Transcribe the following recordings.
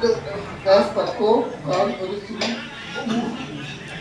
Gas पक्को काम थोड़ी सी।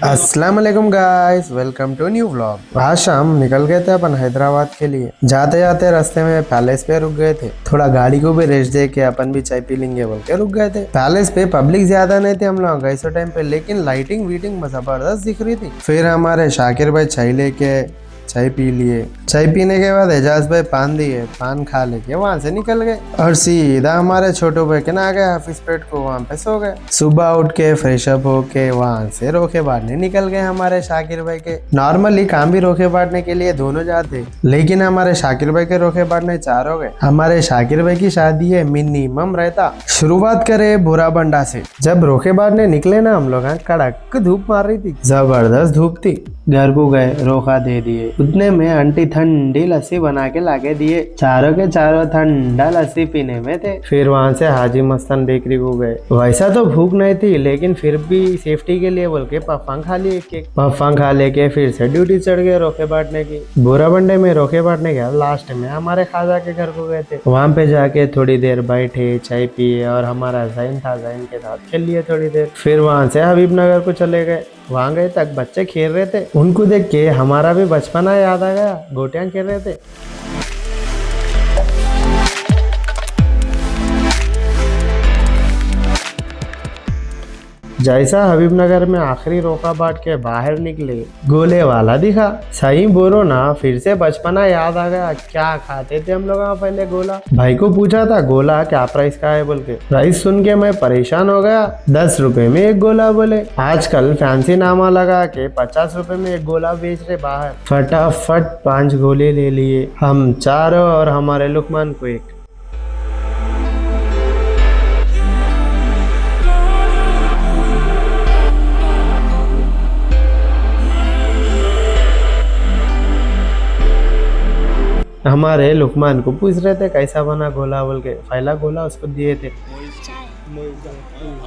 अस्सलाम वालेकुम guys, welcome to new vlog. आज शाम निकल गए थे अपन हैदराबाद के लिए। जाते जाते रास्ते में पैलेस पे रुक गए थे। थोड़ा गाड़ी को भी रेस्ट दे के अपन भी चाय पी लेंगे बोल के रुक गए थे। पैलेस पे पब्लिक ज्यादा नहीं थे हम लोग गए सो टाइम पे, लेकिन लाइटिंग वीटिंग जबरदस्त दिख रही थी। फिर हमारे शाकिर भाई चाय लेके चाय पी लिए। चाय पीने के बाद एजाज भाई पान दिए, पान खा लेके वहां से निकल गए और सीधा हमारे छोटू भाई के ना आ गए हाफिज पेट को, वहां पे सो गए। सुबह उठ के फ्रेश अप होके वहां से रोके बांटने निकल गए हमारे शाकिर भाई के। नॉर्मली काम भी रोके बांटने के लिए दोनों जाते, लेकिन हमारे शाकिर भाई के रोके बांटने 4 हो गए। हमारे शाकिर भाई की शादी है मिनिमम रहता। शुरुआत करे बुरा बंडा से। जब रोके बांटने निकले ना हम लोग, कड़क धूप मार रही थी, जबरदस्त धूप थी। घर को गए, रोका दे दिए। उतने में आंटी ठंडी लस्सी बना के लाके दिए। चारों के चारों ठंडा लस्सी पीने में थे। फिर वहां से हाजी मस्तान बेकरी को गए। वैसा तो भूख नहीं थी, लेकिन फिर भी सेफ्टी के लिए बोल के पफांग खा लिए। एक पफांग खा लेके फिर से ड्यूटी चढ़ गए रोके बांटने की। बोरा बंडे में रोके बांटने गया। लास्ट में हमारे खाजा के घर को गए थे। वहां पे जाके थोड़ी देर बैठे, चाय पिए और हमारा जैन था, जैन के साथ खेल लिए थोड़ी देर। फिर वहां से हबीब नगर को चले गए। वहां गए तक बच्चे खेल रहे थे। उनको देख के हमारा भी बचपना याद आ गया, गोटियां खेल रहे थे। जैसा हबीब नगर में आखिरी रोका बाट के बाहर निकले, गोले वाला दिखा। सही बोलो ना, फिर से बचपना याद आ गया। क्या खाते थे हम लोग पहले गोला। भाई को पूछा था गोला क्या प्राइस का है बोल के। प्राइस सुन के मैं परेशान हो गया। 10 रुपए में एक गोला बोले। आजकल फैंसी नामा लगा के 50 रुपए में एक गोला बेच रहे बाहर। फटाफट 5 गोले ले लिए हम चारों और हमारे लुकमान को एक। हमारे लुकमान को पूछ रहे थे कैसा बना गोला बोल के। पहला गोला उसको दिए थे।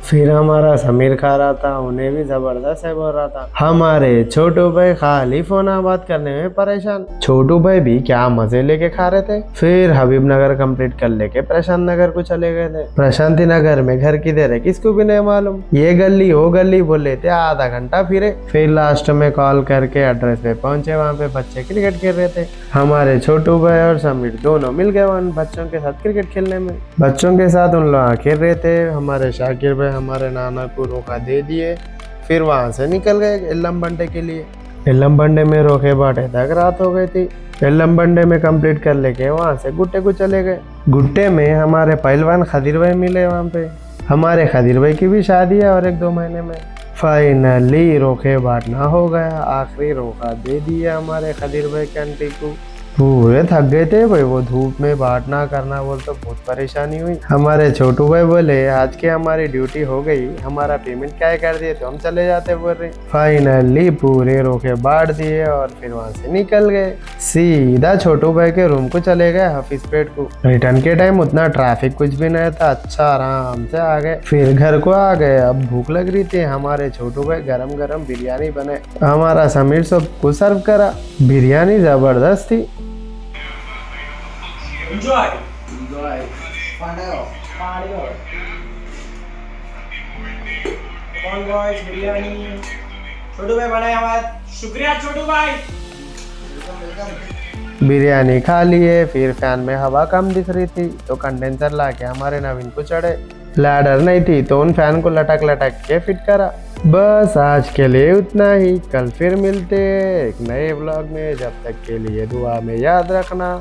फिर हमारा समीर खा रहा था, उन्हें भी जबरदस्त है बोल रहा था। हमारे छोटू भाई खाली फोन बात करने में परेशान। छोटू भाई भी क्या मजे लेके खा रहे थे। फिर हबीब नगर कंप्लीट कर लेके प्रशांत नगर को चले गए थे। प्रशांति नगर में घर किधर है किसको भी नहीं मालूम। ये गली वो गली बोले थे, आधा घंटा फिरे। फिर लास्ट में कॉल करके एड्रेस पे पहुंचे। वहाँ पे बच्चे क्रिकेट खेल रहे थे। हमारे छोटू भाई और समीर दोनों मिल गए उन बच्चों के साथ क्रिकेट खेलने में। बच्चों के साथ उन लोग खेल रहे थे। हमारे शाकिर भाई हमारे नाना को रोका दे दिए। फिर वहां से निकल गए एल्लम बंडे के लिए। एल्लम बंडे में रोके बाटे तक रात हो गई थी। एल्लम बंडे में कंप्लीट कर लेके वहां से गुट्टे को चले गए। गुट्टे में हमारे पहलवान खदीर भाई मिले। वहां पे हमारे खदीर भाई की भी शादी है और 1-2 महीने में। फाइनली रोके बांटना हो गया। आखिरी रोका दे दिया हमारे खदीर भाई के आंटी को। पूरे थक गए थे भाई, वो धूप में बांटना करना बोल तो बहुत परेशानी हुई। हमारे छोटू भाई बोले आज के हमारी ड्यूटी हो गई, हमारा पेमेंट क्या कर दिए तो हम चले जाते बोल रहे। फाइनली पूरे रोके बांट दिए और फिर वहां से निकल गए। सीधा छोटू भाई के रूम को चले गए हाफिज पेट को। रिटर्न के टाइम उतना ट्रैफिक कुछ भी नहीं था, अच्छा आराम से आ गए। फिर घर को आ गए। अब भूख लग रही थी। हमारे छोटू भाई गरम गरम बिरयानी बने। हमारा समीर सबको सर्व करा। बिरयानी जबरदस्त थी। Enjoy. कौन बॉयज बिरयानी छोटू भाई बनाए हमारे। शुक्रिया छोटू भाई। बिरयानी खा लिए। फिर फैन में हवा कम दिख रही थी तो कंडेंसर लाके हमारे नवीन को चढ़े। लैडर नहीं थी तो उन फैन को लटक लटक के फिट करा। बस आज के लिए उतना ही। कल फिर मिलते एक नए व्लॉग में। जब तक के लिए दुआ में याद रखना।